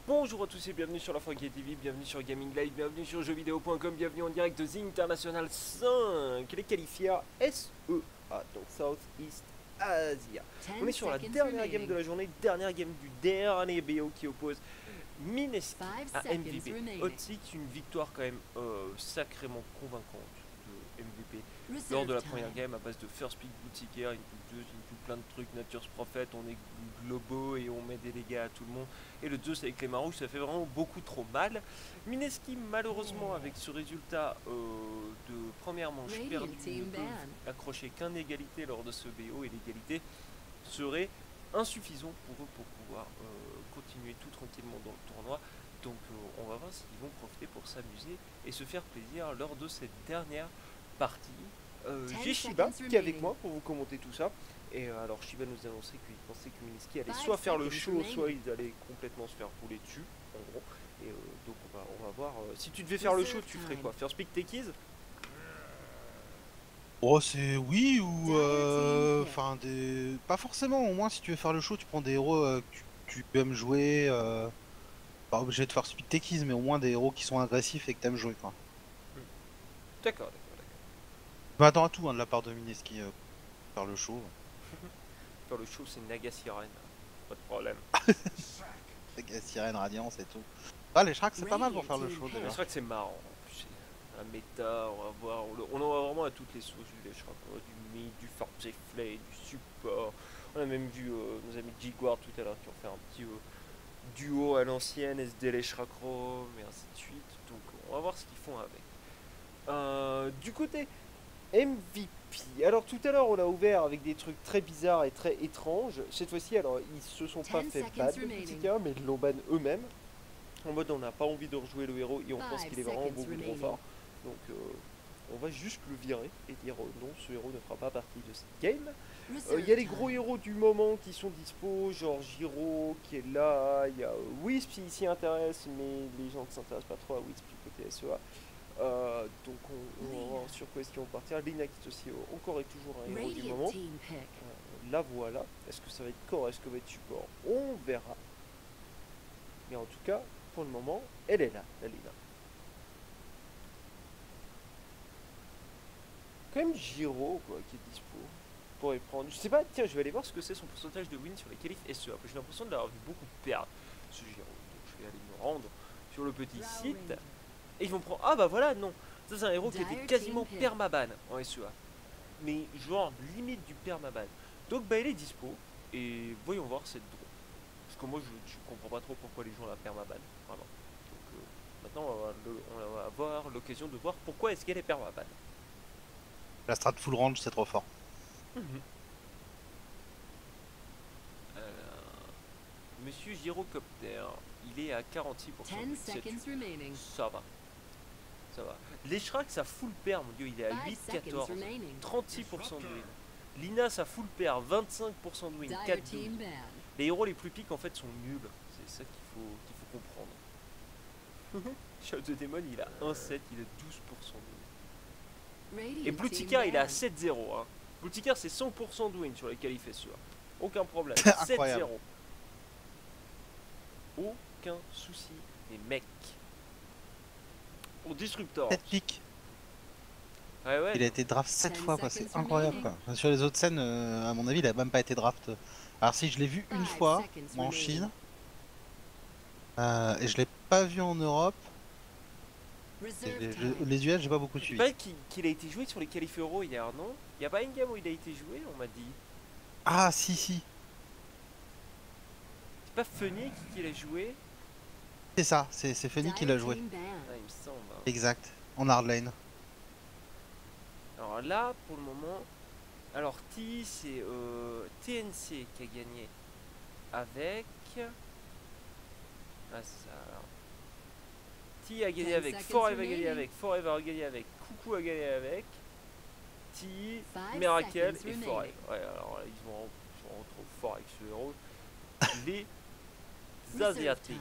Bonjour à tous et bienvenue sur la Franquette TV, bienvenue sur Gaming Live, bienvenue sur jeuxvideo.com, bienvenue en direct de The International 5, les qualifiés SEA, donc South East Asia. On est sur la dernière game de la journée, dernière game du dernier BO qui oppose Mineski à MVP. Otzik, une victoire quand même sacrément convaincante de MVP lors de la première game à base de first pick boutiquière, une 2, une plein de trucs, Nature's Prophet, on est globaux et on met des dégâts à tout le monde. Et le 2 c'est avec les marouches, ça fait vraiment beaucoup trop mal. Mineski malheureusement avec ce résultat de première manche perdue ne peut accrocher qu'un égalité lors de ce BO et l'égalité serait insuffisant pour eux pour pouvoir continuer tout tranquillement dans le tournoi. Donc on va voir s'ils vont profiter pour s'amuser et se faire plaisir lors de cette dernière partie. J'ai Shiba qui est avec moi pour vous commenter tout ça. Et alors Shiba nous annonçait qu'il pensait que Mineski allait soit faire le show, soit ils allaient complètement se faire rouler dessus, en gros. Et donc on va voir. Si tu devais faire le show, tu ferais quoi? First pick Techies? Oh, c'est oui ou enfin pas forcément. Au moins, si tu veux faire le show, tu prends des héros que tu aimes jouer. Pas obligé de faire speed techies, mais au moins des héros qui sont agressifs et que t'aimes jouer, quoi. D'accord, d'accord, d'accord. Je m'attends à tout de la part de Mineski pour faire le show. Faire le show, c'est Naga Sirène. Pas de problème. Avec la sirène, radiance et tout. Ah, les Shreks, c'est pas mal pour faire le show C'est déjà. vrai que c'est marrant. La méta, on va voir. On en voit vraiment à toutes les sauces du lait, je crois. Du mid, du Forge Flay, du support. On a même vu nos amis Jiguard tout à l'heure qui ont fait un petit duo à l'ancienne, SD les Chrome et ainsi de suite. Donc on va voir ce qu'ils font avec. Du côté MVP. Alors tout à l'heure on a ouvert avec des trucs très bizarres et très étranges. Cette fois-ci alors ils se sont pas fait ban de Boutica mais ils l'ont ban eux-mêmes. En mode on n'a pas envie de rejouer le héros et on pense qu'il est vraiment beaucoup trop fort. Donc on va juste le virer et dire non, ce héros ne fera pas partie de cette game. Il y a les gros héros du moment qui sont dispo, genre Giro qui est là, il y a Wisp qui s'y intéresse, mais les gens ne s'intéressent pas trop à Wisp du côté SEA. Donc on va voir sur quoi est-ce qu'ils vont partir. Lina qui est aussi encore et toujours un héros du moment. La voilà. Est-ce que ça va être core, est-ce que ça va être support? On verra. Mais en tout cas, pour le moment, elle est là, la Lina. Quand même Giro quoi, qui est dispo. Pour y prendre. Je sais pas, tiens, je vais aller voir ce que c'est son pourcentage de win sur les qualifs SEA. Parce que j'ai l'impression de l'avoir vu beaucoup perdre, ce Giro. Donc je vais aller me rendre sur le petit site. Et ils vont prendre. Ah bah voilà, non. Ça c'est un héros qui était quasiment permaban en SEA. Mais genre limite du permaban. Donc bah il est dispo. Et voyons voir cette drôle. Parce que moi je comprends pas trop pourquoi les gens la permaban. Vraiment. Donc maintenant on va avoir l'occasion de voir pourquoi est-ce qu'elle est permaban. La strat full range, c'est trop fort. Monsieur Gyrocopter, il est à 46% de win. Ça va. Ça va. Les Shrek, ça full pair, mon dieu, il est à 8-14. 36% de win. Lina, ça full pair, 25% de win, 4-12. Les héros les plus piques en fait sont nuls. C'est ça qu'il faut comprendre. Shadow Demon, il a 1-7, il a 12% de win. Et Blutika, il est à 7-0. Hein. Blutika, c'est 100% de win sur les qualifs SEA. Aucun problème. Incroyable. 7-0. Aucun souci, les mecs. Au Disruptor. 7 pics. Ouais, ouais. Il a été draft 7 fois, quoi. C'est incroyable, quoi. Enfin, sur les autres scènes, à mon avis, il a même pas été draft. Alors, si je l'ai vu une fois, moi, en Chine, et je l'ai pas vu en Europe. Les US, j'ai pas beaucoup C'est suivi. pas qu'il a été joué sur les qualifs euros hier, non? Il y a pas une game où il a été joué, on m'a dit. Ah, si, si. C'est pas Funny qui l'a joué? C'est ça, c'est Funny qui l'a joué. Ah, il me semble. Hein. Exact, en hard lane. Alors là, pour le moment. Alors, T, c'est TNC qui a gagné avec. Ah, ça. Alors. T a gagné avec. Forever a gagné avec. Forever a gagné avec. Coucou a gagné avec. T, Miracle et Forever. Ouais, alors là, ils sont trop forts avec ce héros. Les Asiatiques.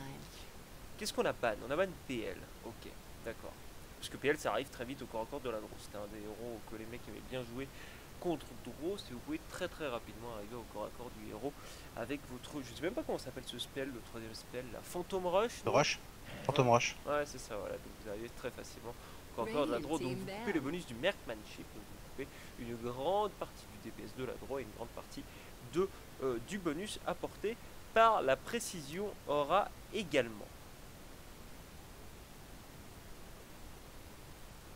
Qu'est-ce qu'on a ban? On a ban PL. Ok, d'accord. Parce que PL ça arrive très vite au corps à corps de la grosse. C'était un des héros que les mecs aimaient bien jouer contre draw, c'est vous pouvez très rapidement arriver au corps à corps du héros avec votre, je sais même pas comment s'appelle ce spell, le troisième spell, la Phantom Rush. Le rush. Phantom Rush. Ouais, c'est ça, voilà, donc vous arrivez très facilement au corps à corps de la draw, donc vous coupez le bonus du Merkmanship, donc vous coupez une grande partie du DPS de la draw et une grande partie de, du bonus apporté par la précision aura également.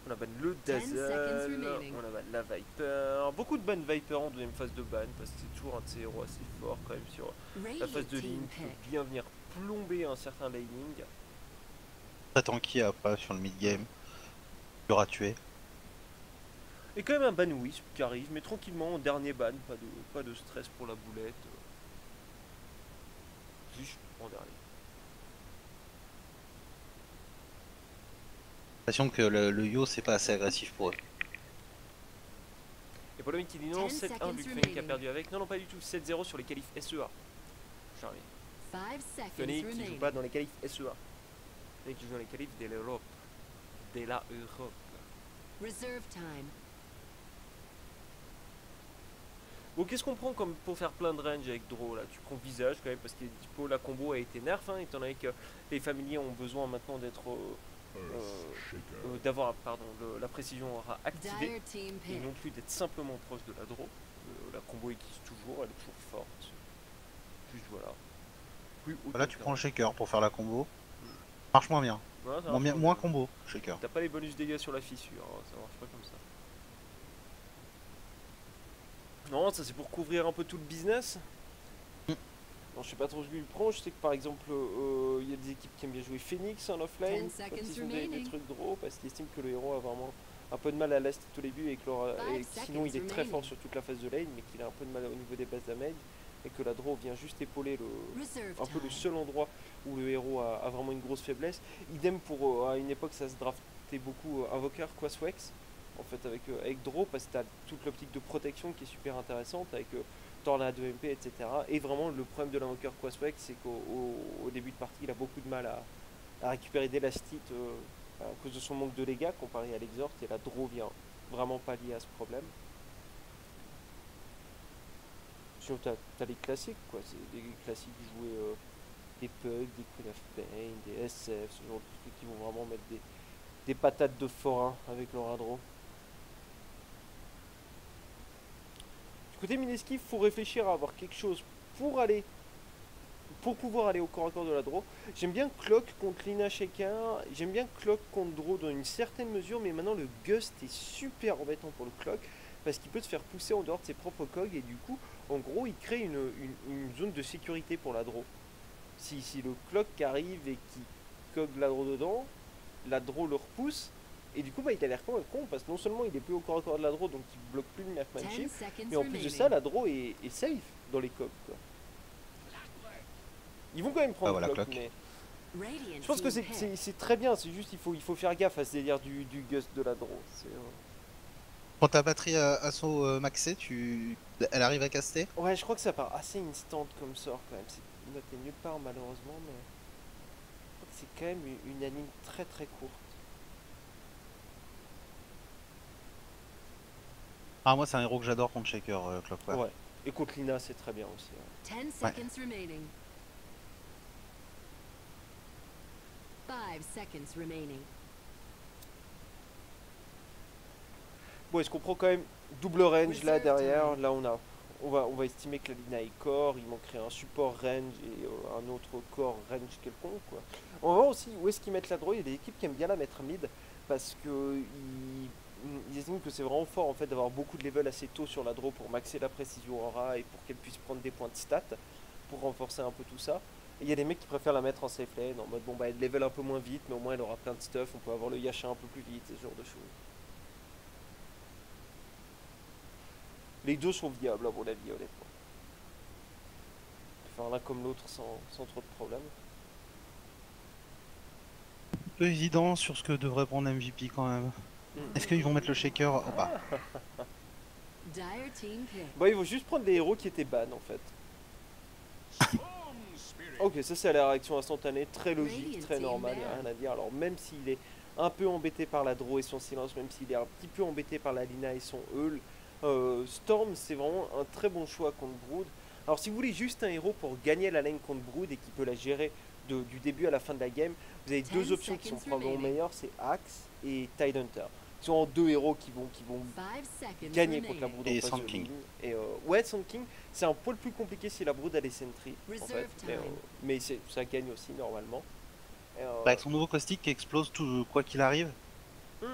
On a ban le Dazzle, on a ban la Viper, beaucoup de ban Viper en deuxième phase de ban parce que c'est toujours un de ces héros assez fort quand même sur la phase de ligne qui peut bien venir plomber un certain laning. Très tanky après sur le mid game, dur à tuer. Et quand même un ban Wisp qui arrive, mais tranquillement en dernier ban, pas de stress pour la boulette. Juste en dernier. L'impression que le Yo c'est pas assez agressif pour eux. Et Polémique qui dit non, 7-1 vu que Phoenix a perdu avec. Non, pas du tout, 7-0 sur les qualifs SEA. J'arrive. Phoenix qui joue pas dans les qualifs SEA. Phoenix qui joue dans les qualifs de l'Europe. De la Europe. Reserve time. Bon, qu'est-ce qu'on prend comme pour faire plein de range avec Draw là? Tu prends visage quand même parce que typo la combo a été nerf, hein, étant donné que les familiers ont besoin maintenant d'être d'avoir la précision aura activée et non plus d'être simplement proche de la draw. La combo existe toujours, elle est toujours forte. Juste voilà. Là tu prends le shaker pour faire la combo. Marche moins bien. Ouais, moins combo, shaker. T'as pas les bonus dégâts sur la fissure, hein, ça marche pas comme ça. Non, ça c'est pour couvrir un peu tout le business. Non, je sais pas trop ce que je prends. Je sais que par exemple, il y a des équipes qui aiment bien jouer Phoenix en offlane quand ils ont des trucs draw parce qu'ils estiment que le héros a vraiment un peu de mal à last tout début et que sinon il est très fort sur toute la phase de lane mais qu'il a un peu de mal au niveau des bases damage et que la draw vient juste épauler un peu le seul endroit où le héros a vraiment une grosse faiblesse. Idem pour à une époque ça se draftait beaucoup Invoker, Quaswex en fait avec draw parce que tu as toute l'optique de protection qui est super intéressante avec Tornado MP, etc. Et vraiment, le problème de l'invoqueur Quaswex, c'est qu'au début de partie, il a beaucoup de mal à récupérer des lastites à cause de son manque de dégâts comparé à l'Exhort. Et la draw vient vraiment pallier à ce problème. Sinon, t'as les classiques, quoi. C'est des classiques joués des Pugs, des Queen of Pain, des SF, ce genre de trucs qui vont vraiment mettre des patates de forain avec leur draw. Côté Mineski, il faut réfléchir à avoir quelque chose pour pouvoir aller au corps à corps de la draw. J'aime bien Clock contre Lina Shaker, j'aime bien Clock contre Draw dans une certaine mesure, mais maintenant le Gust est super embêtant pour le Clock parce qu'il peut se faire pousser en dehors de ses propres cogs et du coup, en gros, il crée une zone de sécurité pour la draw. Si le Clock arrive et qui cog la draw dedans, la draw le repousse. Et du coup, il a l'air con parce que non seulement il est plus au corps à corps de la draw, donc il bloque plus le Merkmanship, mais en plus de ça, la draw est safe dans les cogs. Quoi. Ils vont quand même prendre le Clock, mais je pense que c'est très bien, c'est juste il faut faire gaffe à ce délire du Gust de la draw. Quand ta batterie assaut maxée, elle arrive à caster? Ouais, je crois que ça part assez instant comme sort quand même. C'est noté nulle part malheureusement, mais je crois que c'est quand même une anime très courte. Ah, moi c'est un héros que j'adore contre Shaker, Clock. Ouais, et contre Lina c'est très bien aussi. 10 seconds remaining. 5 seconds remaining. Bon, est-ce qu'on prend quand même double range là derrière? Là on va estimer que la Lina est core, il manquerait un support range et un autre core range quelconque quoi. On va voir aussi où est-ce qu'ils mettent la draw. Il y a des équipes qui aiment bien la mettre mid parce que ils estiment que c'est vraiment fort en fait d'avoir beaucoup de level assez tôt sur la draw pour maxer la précision aura et pour qu'elle puisse prendre des points de stat pour renforcer un peu tout ça. Et il y a des mecs qui préfèrent la mettre en safe lane en mode bon bah elle level un peu moins vite mais au moins elle aura plein de stuff, on peut avoir le Yasha un peu plus vite, ce genre de choses. Les deux sont viables à mon avis honnêtement. On peut faire l'un comme l'autre sans trop de problème. Un peu évident sur ce que devrait prendre MVP quand même. Est-ce qu'ils vont mettre le shaker ou pas? Bon, ils vont juste prendre les héros qui étaient ban en fait. Ok, ça c'est la réaction instantanée, très logique, très normale, il n'y a rien à dire. Alors même s'il est un peu embêté par la draw et son silence, même s'il est un petit peu embêté par la Lina et son heul, Storm, c'est vraiment un très bon choix contre Brood. Alors si vous voulez juste un héros pour gagner la lane contre Brood et qui peut la gérer du début à la fin de la game, vous avez deux 10 options qui sont seconds probablement remaining. meilleures, c'est Axe et Tidehunter. Qui sont en deux héros qui vont 5 seconds gagner contre la remaining. Brood Et en face Sand de King. ligne. Et ouais, Sand King, c'est un poil plus compliqué si la Brood a les sentries, en fait. Reserve time. Mais ça gagne aussi normalement. Et, Avec son nouveau caustique qui explose tout, quoi qu'il arrive. hmm.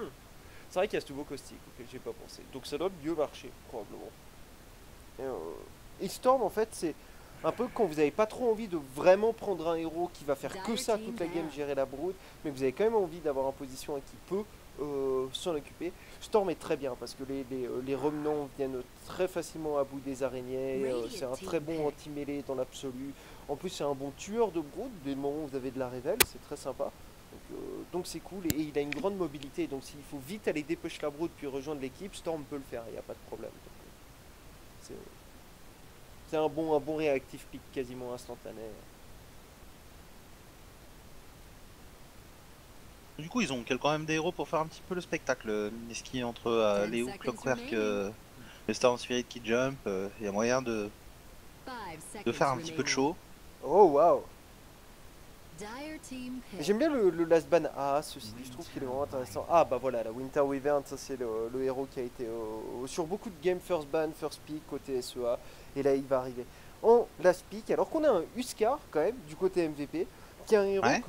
C'est vrai qu'il y a ce nouveau caustique auquel j'ai pas pensé. Donc ça doit mieux marcher, probablement. Et Storm, en fait, c'est un peu quand vous n'avez pas trop envie de vraiment prendre un héros qui va faire que ça toute la game, gérer la Brood, mais que vous avez quand même envie d'avoir un position qui peut s'en occuper. Storm est très bien parce que les revenants viennent très facilement à bout des araignées. C'est un très bon anti-mêlée dans l'absolu. En plus, c'est un bon tueur de Brood dès le moment où vous avez de la révèle, c'est très sympa. Donc c'est cool et il a une grande mobilité. Donc s'il faut vite aller dépêcher la Brood puis rejoindre l'équipe, Storm peut le faire, il n'y a pas de problème. C'est un bon réactif pick quasiment instantané. Du coup, ils ont quand même des héros pour faire un petit peu le spectacle. Mineski entre 10 Léo, seconds Clockwork, remaining. le Storm Spirit qui jump. Il y a moyen de 5 faire un seconds petit peu de remaining. show. Oh waouh! Dire team pick. J'aime bien le last ban A, ceci dit, je trouve qu'il est vraiment intéressant. Ah bah voilà, la Winter Wyvern, ça c'est le héros qui a été sur beaucoup de games first ban, first pick côté SEA, et là il va arriver en last pick, alors qu'on a un Huskar quand même du côté MVP, qui est un héros Ouais.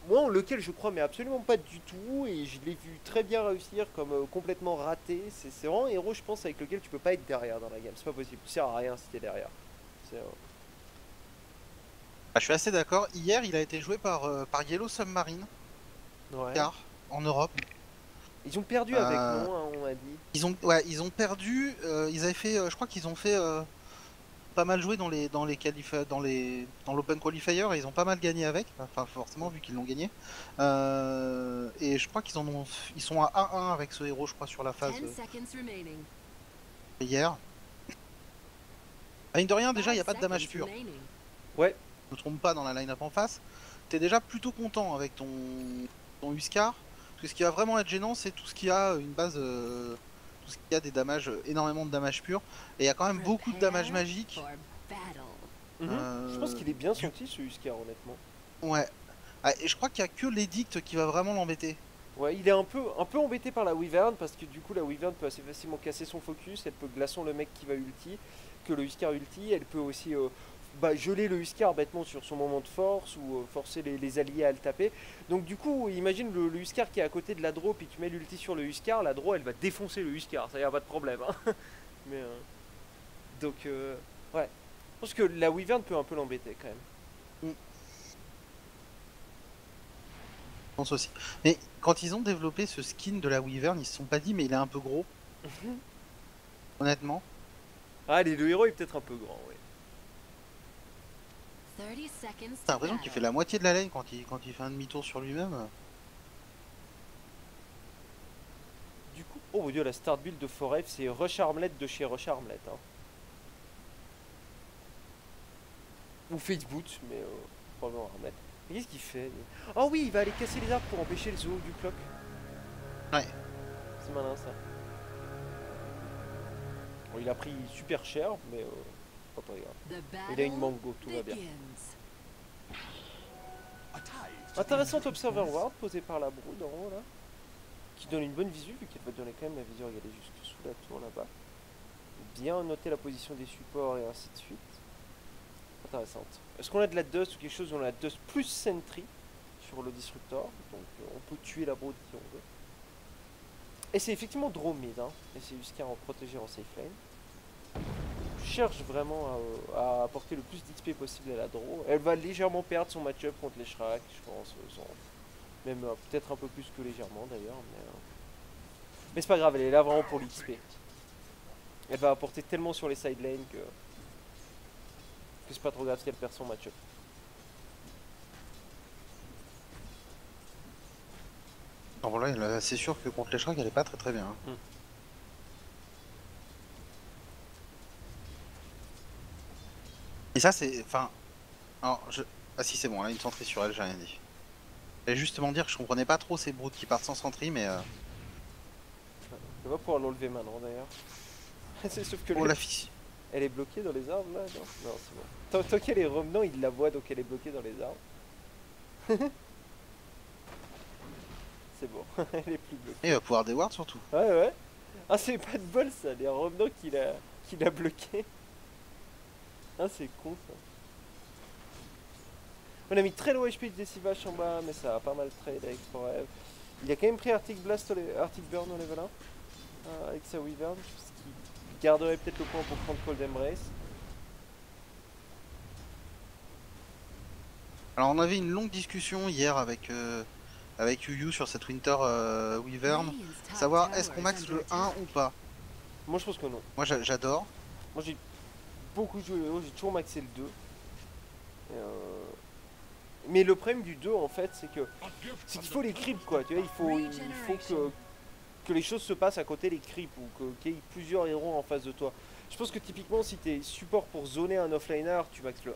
moi en lequel je crois mais absolument pas du tout, et je l'ai vu très bien réussir comme complètement raté. C'est vraiment un héros je pense avec lequel tu peux pas être derrière dans la game, c'est pas possible, tu sers à rien si t'es derrière. C'est, Ah, je suis assez d'accord. Hier, il a été joué par Yellow Submarine, ouais. car en Europe. Ils ont perdu avec Euh, non, hein, on a dit. ils ont perdu. Ils avaient fait, je crois qu'ils ont fait pas mal joué dans l'Open Qualifier. Et ils ont pas mal gagné avec. Enfin, forcément, vu qu'ils l'ont gagné. Et je crois ils sont à 1-1 avec ce héros, je crois, sur la phase 10 seconds remaining. hier. Mine de rien, déjà, il n'y a 5 pas de damage seconds pur. Ouais, remaining. Ne me trompe pas dans la line-up en face. T'es déjà plutôt content avec ton Huskar. Parce que ce qui va vraiment être gênant, c'est tout ce qui a une base. Tout ce qui a des damages, énormément de damage pur. Et il y a quand même beaucoup de damage Prepare magique. for battle. Je pense qu'il est bien Du- senti ce Huskar honnêtement. Ouais. Ah, et je crois qu'il y a que l'édicte qui va vraiment l'embêter. Ouais, il est un peu embêté par la Wyvern parce que du coup la Wyvern peut assez facilement casser son focus, elle peut glaçon le mec qui va ulti, que le Huskar ulti, elle peut aussi geler le Huskar bêtement sur son moment de force ou forcer les alliés à le taper. Donc du coup, imagine le Huskar qui est à côté de la draw puis tu mets l'ulti sur le Huskar, la draw elle va défoncer le Huskar, ça y a pas de problème. Hein. Mais donc ouais, je pense que la Wyvern peut un peu l'embêter quand même. Je pense aussi. Mais quand ils ont développé ce skin de la Wyvern, ils se sont pas dit, mais il est un peu gros. Honnêtement. Ah, le héros est peut-être un peu grand, ouais. 30 seconds T'as to l'impression qu'il fait battle. la moitié de la lane quand il fait un demi-tour sur lui-même. Du coup, oh mon dieu, la start build de Forever, c'est Rush Armlet de chez Rush Armlet. Hein. Ou Facebook, mais probablement Armlet. Mais qu'est-ce qu'il fait lui? Oh oui, il va aller casser les arbres pour empêcher le zoo du clock. Ouais. C'est malin ça. Bon, il a pris super cher, mais pas grave. The Il a une battle mango, tout va bien. begins. Intéressant Observer Ward posé par la Brood en haut là. Qui donne une bonne visu vu qu'elle va donner quand même la visu, regardez juste sous la tour là-bas. Bien noter la position des supports et ainsi de suite. Intéressante. Est-ce qu'on a de la dust ou quelque chose où on a dust plus sentry sur le disruptor, donc on peut tuer la Brood si on veut. Et c'est effectivement draw mid, hein. Et c'est Huskar en protégé en safe lane. Je cherche vraiment à apporter le plus d'XP possible à la draw. Elle va légèrement perdre son match-up contre les Shrek, je pense. Même peut-être un peu plus que légèrement d'ailleurs. Mais c'est pas grave, elle est là vraiment pour l'XP. Elle va apporter tellement sur les side lanes que c'est pas trop grave si elle perd son match-up. Non, voilà, c'est sûr que contre les Shrek, elle est pas très très bien. Hein. Et ça, c'est. Enfin. Alors, Ah si, c'est bon, là, une centrie sur elle, j'ai rien dit. J'allais justement dire que je comprenais pas trop ces broods qui partent sans centrie, mais. On va pouvoir l'enlever maintenant d'ailleurs. C'est sauf que Oh la fille. elle est bloquée dans les arbres là. Non, non c'est bon. Tant qu'elle est revenant, il la voit donc elle est bloquée dans les arbres. C'est bon, elle est plus bloquée. Et il va pouvoir déward surtout. Ouais, ouais. Ah, c'est pas de bol ça, les revenants qu'il a bloqué. Ah, c'est con ça. On a mis très low HP de Decivache en bas, mais ça a pas mal trade avec Forever. Il a quand même pris Arctic Blast, Arctic Burn au level 1 avec sa Wyvern, ce qui garderait peut-être le point pour prendre Cold Embrace. Alors on avait une longue discussion hier avec Yu sur cette Winter Wyvern. Radiant's top Savoir tower est-ce qu'on is max under le 1 attack. ou pas. Moi je pense que non. Moi j'adore. Moi j'ai beaucoup joué le héros, j'ai toujours maxé le 2. Mais le problème du 2 en fait c'est qu'il faut les creeps quoi, tu vois, il faut que les choses se passent à côté des creeps ou qu'il y ait plusieurs héros en face de toi. Je pense que typiquement si t'es support pour zoner un offlaner, tu maxes le 1.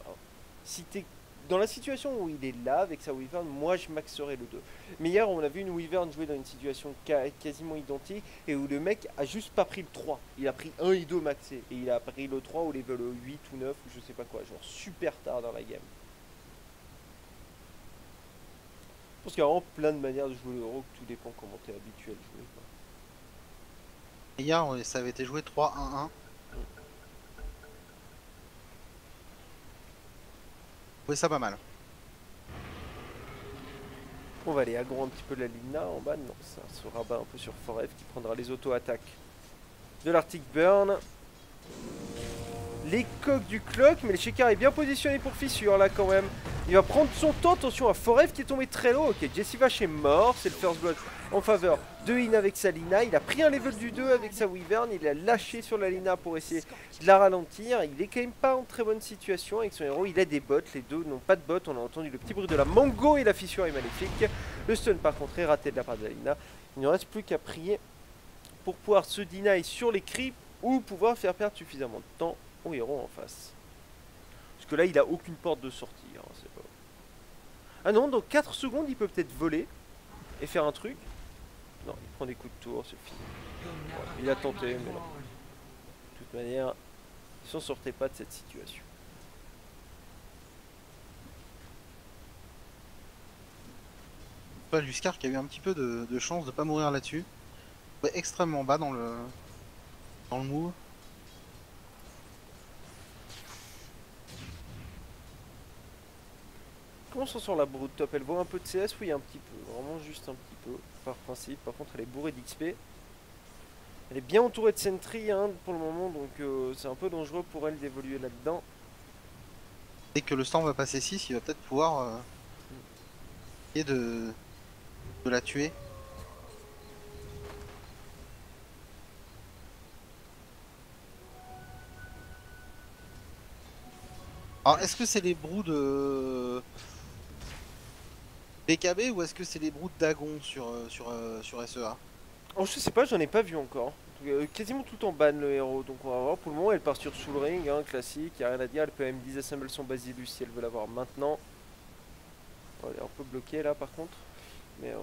Si t'es dans la situation où il est là avec sa Wyvern, moi je maxerais le 2. Mais hier on a vu une Wyvern jouer dans une situation quasiment identique et où le mec a juste pas pris le 3. Il a pris 1 et 2 maxé et il a pris le 3 au level 8 ou 9 ou je sais pas quoi, genre super tard dans la game. Je pense qu'il y a vraiment plein de manières de jouer le héros, que tout dépend comment t'es habitué à le jouer. Quoi. Et hier ça avait été joué 3-1-1. Je trouvais ça pas mal. On va aller aggro un petit peu la Lina en bas, non, ça se rabat un peu sur Forever qui prendra les auto-attaques de l'Arctic Burn. Les coques du clock, mais le Shekar est bien positionné pour fissure là quand même. Il va prendre son temps, attention à Forever qui est tombé très low. Ok, Jessivache est mort, c'est le first blood en faveur de In avec sa Lina. Il a pris un level du 2 avec sa Wyvern, il a lâché sur la Lina pour essayer de la ralentir. Il est quand même pas en très bonne situation avec son héros, il a des bots, les deux n'ont pas de bots. On a entendu le petit bruit de la mango et la fissure est maléfique. Le stun par contre est raté de la part de la Lina. Il ne reste plus qu'à prier pour pouvoir se deny sur les creeps ou pouvoir faire perdre suffisamment de temps au héros en face. Parce que là il a aucune porte de sortie, hein, c'est pas... Ah non, dans 4 secondes il peut peut-être voler et faire un truc. Non, il prend des coups de tour, c'est fini. Ouais, il a tenté, mais non. De toute manière, il s'en sortait pas de cette situation. Pas Luscar qui a eu un petit peu de chance de pas mourir là-dessus. Ouais, extrêmement bas dans le move. Comment s'en sort la brood top? Elle vaut un peu de CS? Oui, un petit peu. Vraiment juste un petit peu, par principe. Par contre, elle est bourrée d'XP. Elle est bien entourée de sentry hein, pour le moment, donc c'est un peu dangereux pour elle d'évoluer là-dedans. Dès que le storm va passer 6, il va peut-être pouvoir essayer de la tuer. Alors, est-ce que c'est les broods de BKB ou est-ce que c'est les broods d'Agon sur SEA? Oh, je sais pas, j'en ai pas vu encore. Quasiment tout en ban le héros, donc on va voir. Pour le moment, elle part sur Soul Ring, hein, classique, y a rien à dire. Elle peut même disassemble son Basilius si elle veut l'avoir maintenant. Oh, elle est un peu bloquée là par contre, mais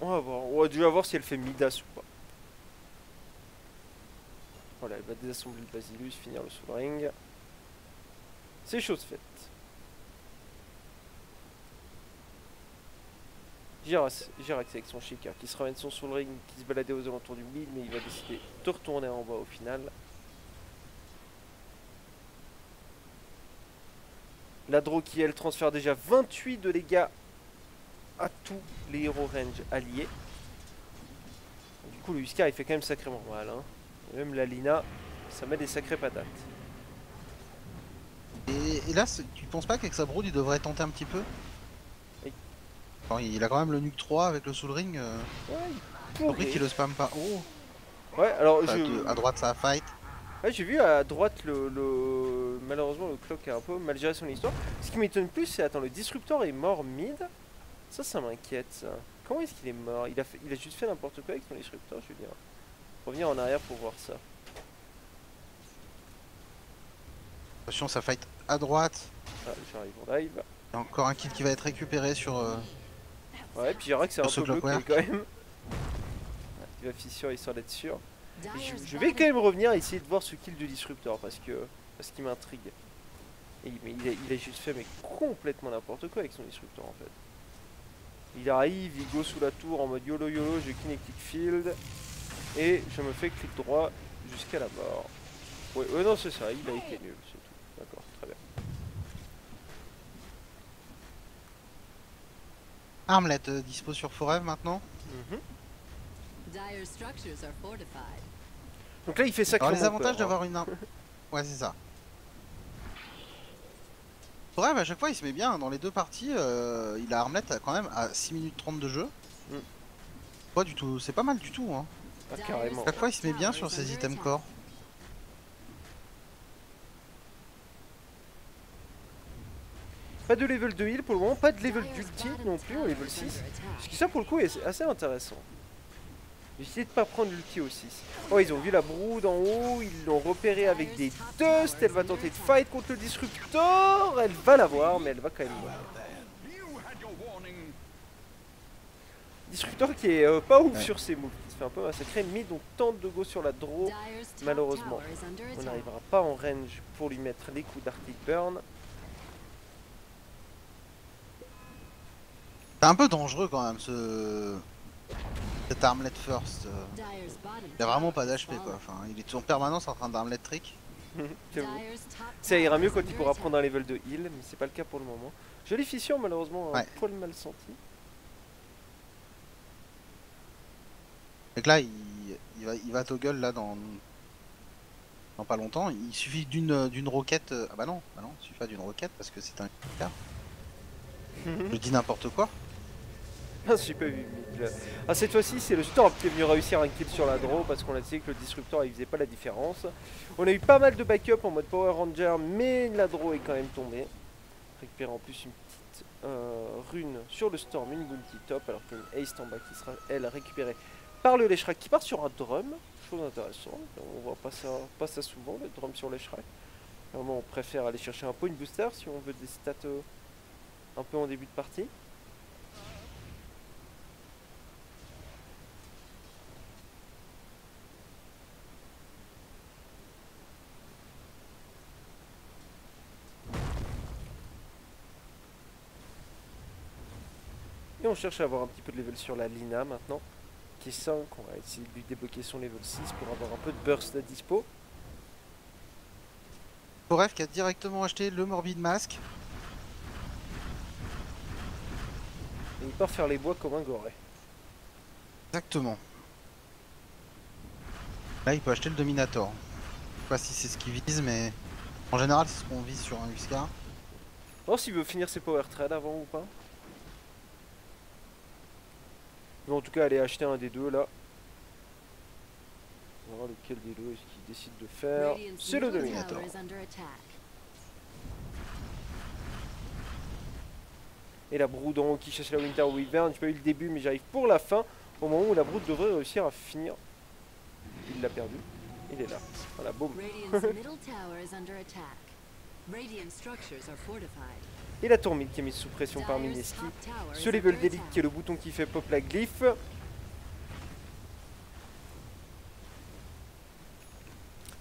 on va voir. On va déjà voir si elle fait Midas ou pas. Voilà, elle va désassembler le Basilius, finir le Soul Ring. C'est chose faite. Jirax avec son Shekar qui se ramène son Soul Ring, qui se baladait aux alentours du mid, mais il va décider de retourner en bas au final. La Draw qui elle transfère déjà 28 de dégâts à tous les héros range alliés. Du coup le Huskar il fait quand même sacrément mal. Hein. Même la Lina, ça met des sacrées patates. Et là, tu penses pas qu'avec sa brood il devrait tenter un petit peu? Oui. Enfin, il a quand même le nuke 3 avec le Soul Ring. Ouais, Compris qu'il le spam pas. Oh, ouais, alors enfin, à droite ça fight. Ouais, j'ai vu à droite malheureusement le clock a un peu mal géré son histoire. Ce qui m'étonne plus c'est attends le disruptor est mort mid. Ça m'inquiète ça. Comment est-ce qu'il est mort? Il a juste fait n'importe quoi avec son disruptor, je veux dire. Revenir en arrière pour voir ça. Attention, ça fight à droite. Ah, j'arrive en live. Il y a encore un kill qui va être récupéré sur. Ouais, puis Jirax c'est un Sur peu ce bloqué clockwork. quand même. il va fissurer histoire d'être sûr. Et Dyer's je vais quand bottom même revenir essayer de voir ce kill du disruptor parce qu'il m'intrigue. Mais il a juste fait mais complètement n'importe quoi avec son disruptor en fait. Il arrive, il go sous la tour en mode YOLO YOLO, je kinetic field et je me fais clic droit jusqu'à la mort. Ouais, non c'est ça, il a été nul, c'est tout. D'accord, très bien. Armlet dispo sur Forever maintenant. Mhm. Dyer's structures are fortified. Donc là il fait Alors sacrément les avantages peur, hein. d'avoir une arme. Ouais c'est ça. Forever à chaque fois il se met bien dans les deux parties. Il a Armlet quand même à 6 minutes 30 de jeu. Mm. Pas du tout, c'est pas mal du tout hein. Ah, carrément. Chaque fois il se met bien sur ses items corps. Pas de level de heal pour le moment, pas de level d'ulti non plus au level 6. Parce que ça pour le coup est assez intéressant. J'ai essayé de pas prendre l'ulti au 6. Oh ils ont vu la brood en haut, ils l'ont repéré avec des dust, elle va tenter de fight contre le disruptor, elle va l'avoir mais elle va quand même mourir. Disruptor qui est pas ouf sur ses moves, qui se fait un peu massacrer, mid donc tente de go sur la draw. Malheureusement, on n'arrivera pas en range pour lui mettre les coups d'Arctic Burn. C'est un peu dangereux quand même cet Armlet first. Il a vraiment pas d'HP quoi. Enfin, il est en permanence en train d'Armlet trick. J'avoue. Ça ira mieux quand il pourra prendre un level de heal, mais c'est pas le cas pour le moment. Jolie fissure malheureusement, un Ouais. poil mal senti. Donc là il va toggle là dans pas longtemps. Il suffit d'une roquette. Ah bah non, il suffit pas d'une roquette parce que c'est un car. Je dis n'importe quoi. Ah, j'ai pas vu. Ah, cette fois-ci, c'est le Storm qui est venu réussir un kill sur la draw parce qu'on a dit que le disruptor il faisait pas la différence. On a eu pas mal de backup en mode Power Ranger, mais la draw est quand même tombée. Récupérer en plus une petite rune sur le Storm, une bounty top, alors qu'il y a une haste en bas qui sera elle récupérée par le Leshrac qui part sur un drum. Chose intéressante, on voit pas ça souvent, le drum sur Leshrac. Vraiment, on préfère aller chercher un point booster si on veut des stats un peu en début de partie. Et on cherche à avoir un petit peu de level sur la Lina maintenant, qui est 5. On va essayer de lui débloquer son level 6 pour avoir un peu de burst à dispo. Forever qui a directement acheté le Morbid Mask. Et il part faire les bois comme un goré. Exactement. Là il peut acheter le Dominator. Je sais pas si c'est ce qu'il vise mais en général c'est ce qu'on vise sur un Huskar. Voir s'il veut finir ses power trades avant ou pas. Mais en tout cas, aller acheter un des deux là. On va voir lequel des deux est-ce qu'il décide de faire. C'est le Dominator. Et la brood en haut qui chasse la Winter Wyvern. J'ai pas eu le début, mais j'arrive pour la fin. Au moment où la brood devrait réussir à finir. Il l'a perdu. Il est là. Voilà, boum. Et la tourmite qui est mise sous pression par Mineski. Ce level d'élite qui est le bouton qui fait pop la glyphe.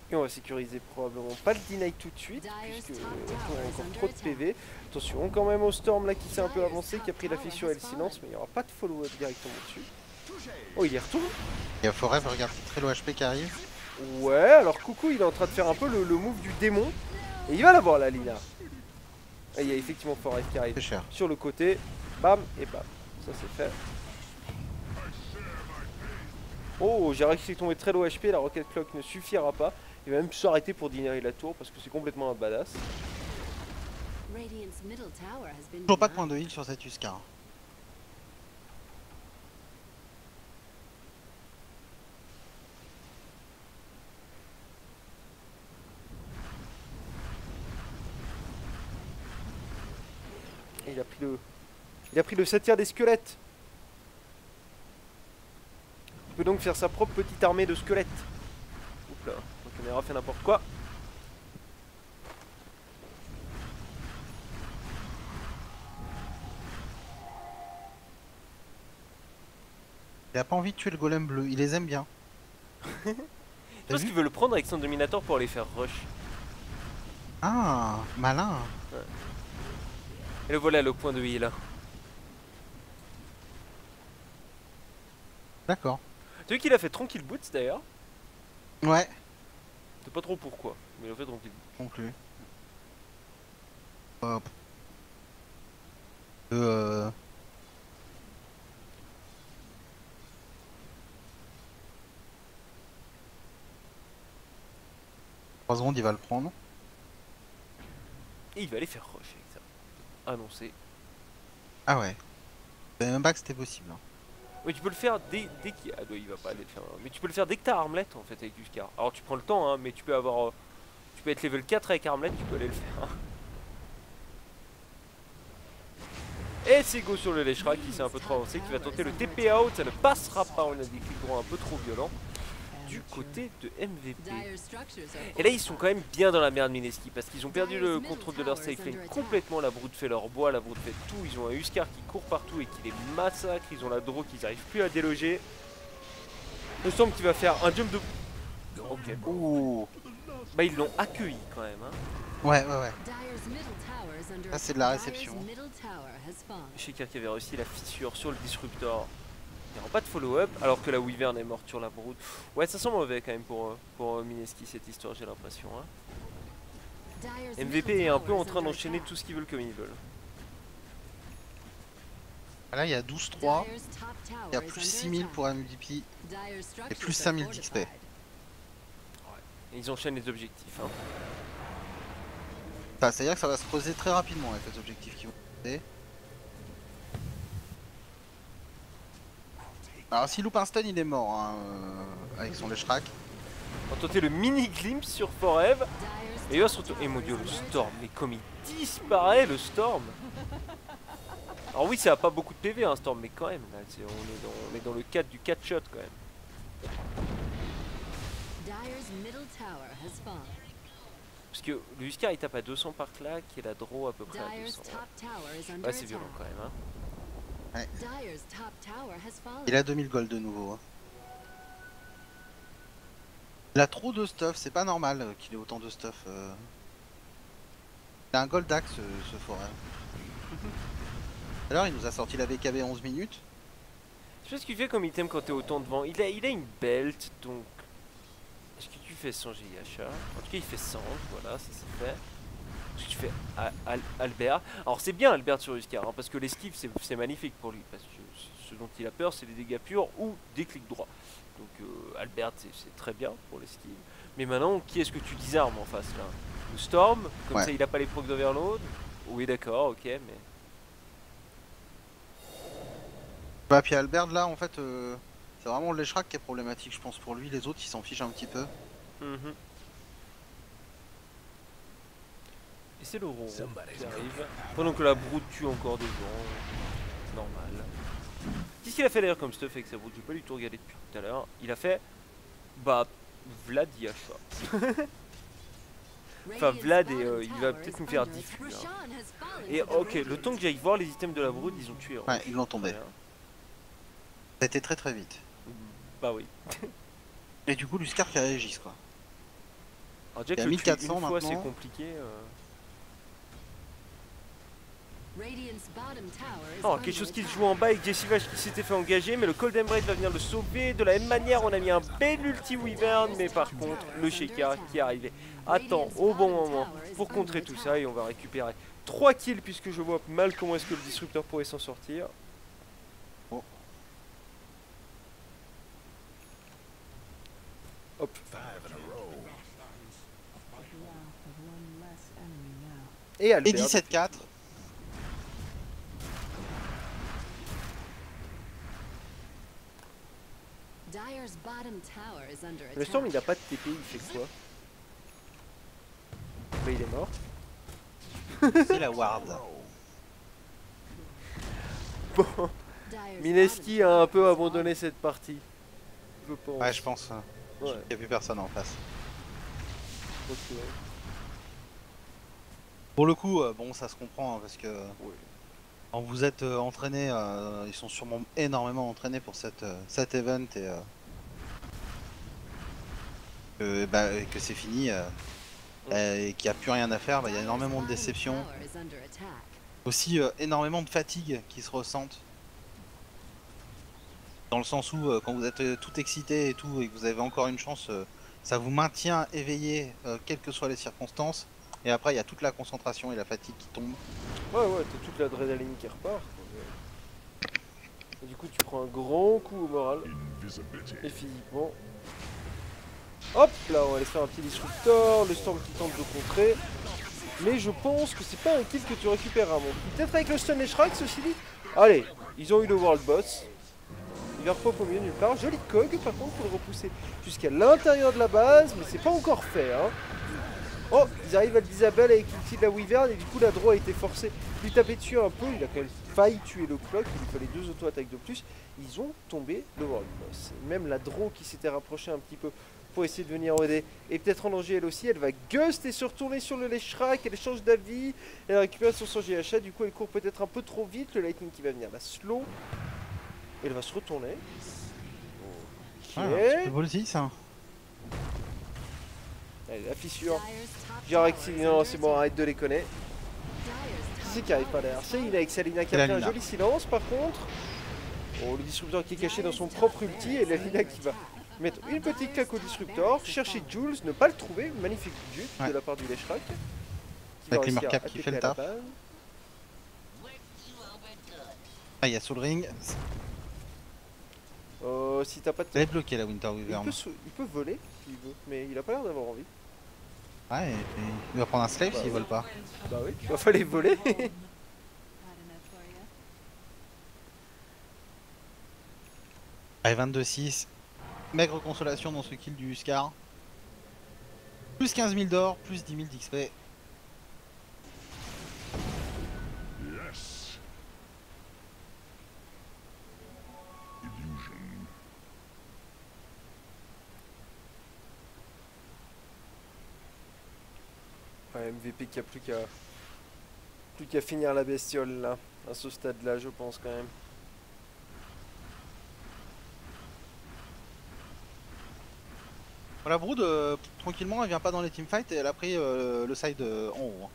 Et on va sécuriser probablement pas le deny tout de suite, puisque on a encore trop de PV. Attention quand même au Storm là qui s'est un peu avancé, qui a pris la fissure et le silence, mais il n'y aura pas de follow-up directement dessus. Oh, il y retourne. Il y a Forever, regarde, c'est très low HP qui arrive. Ouais, alors coucou, il est en train de faire un peu le move du démon. Et il va l'avoir la Lina. Et il y a effectivement Forever qui arrive C'est cher. sur le côté. Bam et bam. Ça c'est fait. Oh, j'ai réussi à tomber très low HP, la Rocket Clock ne suffira pas. Il va même s'arrêter pour dîner la tour parce que c'est complètement un badass. Toujours pas de point de heal sur cette Huskar. Et il a pris le satyre des squelettes. Il peut donc faire sa propre petite armée de squelettes. Oups là, la caméra fait n'importe quoi. Il a pas envie de tuer le golem bleu, il les aime bien. Je pense qu'il veut le prendre avec son dominator pour les faire rush. Ah, malin. Et le voilà le point de heal. D'accord. Tu as vu qu'il a fait tranquille boots d'ailleurs? Ouais, Je sais pas trop pourquoi, mais il a fait tranquille. non plus. Hop. Trois secondes, il va le prendre. Et il va aller faire rush avec ça. Annoncé. Ah ouais. Je savais même pas que c'était possible. Hein. Oui, tu peux le faire dès qu'il... Ah non, il va pas aller le faire. Mais tu peux le faire dès que t'as Armlet en fait avec Huskar. Alors tu prends le temps, hein, mais tu peux avoir... Tu peux être level 4 avec Armlet, tu peux aller le faire. Et c'est Go sur le Leshra qui s'est un peu trop avancé, qui va tenter le TP out, ça ne passera pas, on a des clics droits un peu trop violents du côté de MVP. Et là ils sont quand même bien dans la merde Mineski, parce qu'ils ont perdu le contrôle de leur safe lane complètement, la Brood fait leur bois, la Brood fait tout, ils ont un Huskar qui court partout et qui les massacre, ils ont la draw qu'ils n'arrivent plus à déloger. Le Storm qui va faire un jump de... Ok. Ouh. Bah ils l'ont accueilli quand même hein. Ouais. Ça c'est de la réception. Sheikah qui avait réussi la fissure sur le disruptor. Il n'y aura pas de follow-up alors que la Wyvern est morte sur la Brood. Ouais ça sent mauvais quand même pour Mineski cette histoire j'ai l'impression hein. MVP est un peu en train d'enchaîner tout ce qu'ils veulent comme ils veulent. Là il y a 12-3. Il y a plus 6000 pour MVP. Et plus 5000 d'XP. Et ils enchaînent les objectifs hein. Ça, c'est-à-dire que ça va se creuser très rapidement avec les objectifs qui vont passer. Alors si loupe un stun il est mort hein, avec son Leshrac. On va tenter le mini glimpse sur Forever. Et il va se retourner. Et mon dieu le Storm, mais comme il disparaît le Storm. Alors oui ça a pas beaucoup de PV un Storm mais quand même là, on est dans le cadre du 4 shot quand même. Parce que le Huskar il tape à 200 par claque et la draw à peu près à 200. Ouais c'est violent quand même hein. Ouais. Il a 2000 gold de nouveau. Hein. Il a trop de stuff, c'est pas normal qu'il ait autant de stuff. Il a un gold axe ce forêt. Alors il nous a sorti la BKB 11 minutes. Je sais ce qu'il fait comme item quand t'es autant devant. Il a une belt donc... Est-ce que tu fais 100 GIHA? En tout cas il fait 100, voilà ça c'est fait. Est-ce que tu fais Albert? Alors c'est bien Albert sur Huskar hein, parce que l'esquive c'est magnifique pour lui. Parce que ce dont il a peur c'est les dégâts purs ou des clics droits. Donc Albert c'est très bien pour l'esquive. Mais maintenant qui est-ce que tu désarmes en face là? Le Storm? Comme ça il a pas les procs d'Overload? Oui d'accord ok mais... Bah puis Albert là en fait c'est vraiment le Leshrac qui est problématique je pense pour lui, les autres ils s'en fichent un petit peu. Et c'est le Ronron qui arrive, pendant que la Brood tue encore des gens, normal. Qu'est-ce qu'il a fait d'ailleurs comme stuff avec sa Brood? J'ai pas du tout regardé depuis tout à l'heure. Il a fait, bah, Vlad Yasha. Enfin Vlad et il va peut-être nous faire diffus. Hein. Et ok, le temps que j'aille voir les items de la Brood, ils ont tué. Ouais, ils l'ont tombé. Ça a été très très vite. Bah oui. Et du coup l'Huskar qui réagisse quoi. Alors déjà il y a que 1400 une fois c'est maintenant. compliqué. Alors quelque chose qui se joue en bas avec Jessivage qui s'était fait engager, mais le Cold Embrace va venir le sauver. De la même manière on a mis un bel ulti Wyvern, mais par contre le Sheikah qui est arrivé à temps au bon moment pour contrer tout ça et on va récupérer 3 kills puisque je vois mal comment est-ce que le Disruptor pourrait s'en sortir. Oh. Hop. Et Albert. Et 17-4. Le Storm il a pas de TP, il fait quoi? Bah il est mort. C'est la ward. Bon, Mineski a un peu abandonné cette partie. Je pense. Ouais je pense. Ouais. Il n'y a plus personne en face. Okay. Pour le coup, bon ça se comprend hein, parce que... Oui. Quand vous êtes entraîné, ils sont sûrement énormément entraînés pour cet event et que c'est fini et qu'il n'y a plus rien à faire, il y a énormément de déceptions. Aussi énormément de fatigue qui se ressentent. Dans le sens où quand vous êtes tout excité et tout et que vous avez encore une chance, ça vous maintient éveillé quelles que soient les circonstances. Et après il y a toute la concentration et la fatigue qui tombe. Ouais, t'as toute l'adrénaline qui repart. Et du coup, tu prends un grand coup au moral. Et physiquement. Hop là, on va aller faire un petit disruptor. Le storm qui tente de contrer. Mais je pense que c'est pas un kill que tu récupères à mon coup. Peut-être avec le stun et Shrek, ceci dit. Allez, ils ont eu le world boss. Il leur pop au milieu nulle part. Joli cog par contre pour le repousser jusqu'à l'intérieur de la base. Mais c'est pas encore fait, hein. Oh, ils arrivent à l'Isabelle avec l'ulti de la Wyvern et du coup la draw a été forcée de lui taper dessus un peu. Il a quand même failli tuer le clock, il lui fallait 2 auto-attaques de plus. Ils ont tombé le world boss. Même la draw qui s'était rapprochée un petit peu pour essayer de venir aider est peut-être en danger elle aussi. Elle va gust et se retourner sur le Leshrak, elle change d'avis. Elle récupère son GHA, du coup elle court peut-être un peu trop vite. Le lightning qui va venir la slow. Elle va se retourner. Ok. Ah, un petit peu ballsy ça. Allez, la fissure. Jarexi, non, c'est bon, arrête de les connaître. Qui c'est qui arrive pas derrière? C'est Ina avec Salina qui a fait un joli silence par contre. Oh, le disrupteur qui est caché dans son propre ulti et la Lina qui va mettre une petite claque au disrupteur, chercher Jules, ne pas le trouver, magnifique juke de la part du Leshrak. Avec les Murkap qui fait le taf. Ah, il y a Soul Ring. Si t'as pas de... Elle est bloquée la Winter Wyvern. Il peut voler s'il veut, mais il a pas l'air d'avoir envie. Ouais, et il va prendre un slave s'il vole pas. Bah oui, il va falloir voler. Allez, 22-6. Maigre consolation dans ce kill du Scar. Plus 15 000 d'or, plus 10 000 d'XP. Ouais, MVP qui a plus qu'à finir la bestiole là, à ce stade là je pense quand même. La Brood, tranquillement, elle vient pas dans les teamfights et elle a pris le side en haut. Hein.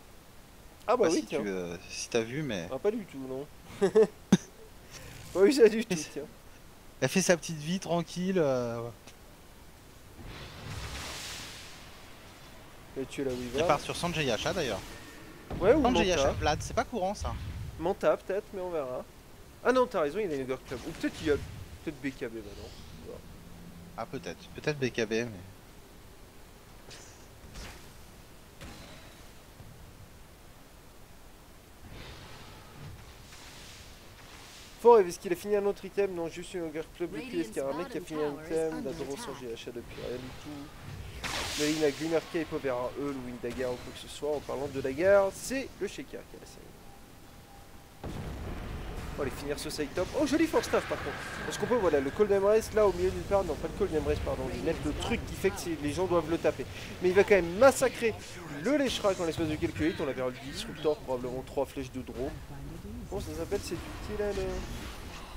Ah bah oui, si tiens. Si t'as vu, mais... Ah, pas du tout, non. Pas vu ça du tout, tiens. Elle fait sa petite vie tranquille. Et tu la Weaver. Elle part sur Sanjay Yasha d'ailleurs. Ouais, ou Sanjay Yasha Manta. Vlad, c'est pas courant ça. Manta peut-être, mais on verra. Ah non, t'as raison, il a une Ogre Club. Ou peut-être qu'il y a peut-être BKB maintenant. Ah peut-être. Peut-être BKB, mais... Fort, est-ce qu'il a fini un autre item? Non, juste une Ogre Club depuis Escaramé qui a fini un item. D'Adoro sans GHA depuis rien du tout. La ligne à Glimmer Cape, on verra eux, le Wind Dagger ou quoi que ce soit. En parlant de Dagger, c'est le Shaker qui a la série. On va aller finir ce side top. Oh, joli force staff par contre. Parce qu'on peut, voilà, le Cold Embrace là au milieu d'une part. Non, pas le Cold Embrace, pardon. Ils mettent le truc qui fait que les gens doivent le taper. Mais il va quand même massacrer le Leshrak en l'espace de quelques hits. On avait le Disruptor, probablement 3 flèches de draw. Comment ça s'appelle cet outil là, le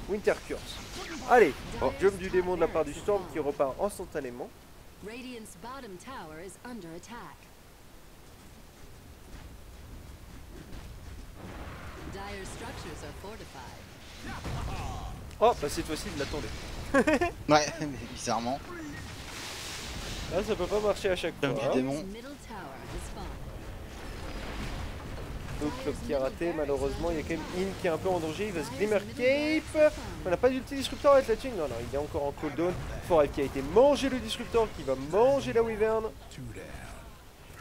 Winter Curse. Allez, jump du démon de la part du Storm qui repart instantanément. Radiant's bottom tower is under attack. Dire structures are fortified. Oh, bah cette fois-ci, il l'attendait. Ouais, mais bizarrement. Là, ça peut pas marcher à chaque fois. Jump du Hein. démon. Middle tower is fallen. Donc, Clock qui a raté, malheureusement, il y a quand même In qui est un peu en danger. Il va se Glimmer Cape. On n'a pas d'ulti disruptor avec la thune. Non, non, il est encore en cooldown. Forever qui a été mangé le disruptor, qui va manger la Wyvern.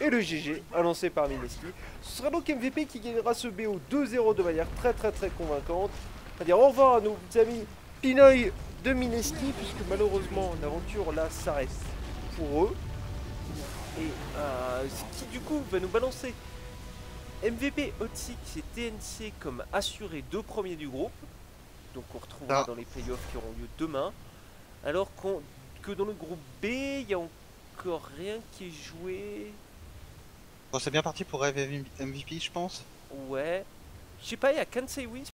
Et le GG, annoncé par Mineski. Ce sera donc MVP qui gagnera ce BO 2-0 de manière très convaincante. On va dire au revoir à nos amis Pinoy de Mineski, puisque malheureusement l'aventure là s'arrête pour eux. Et ce qui du coup va nous balancer MVP Hot6 et TNC comme assuré 2 premiers du groupe. Donc on retrouvera dans les playoffs qui auront lieu demain. Alors que dans le groupe B, il n'y a encore rien qui est joué. Bon, c'est bien parti pour Rêve MVP, je pense. Ouais. Je sais pas, il y a Kansai Wins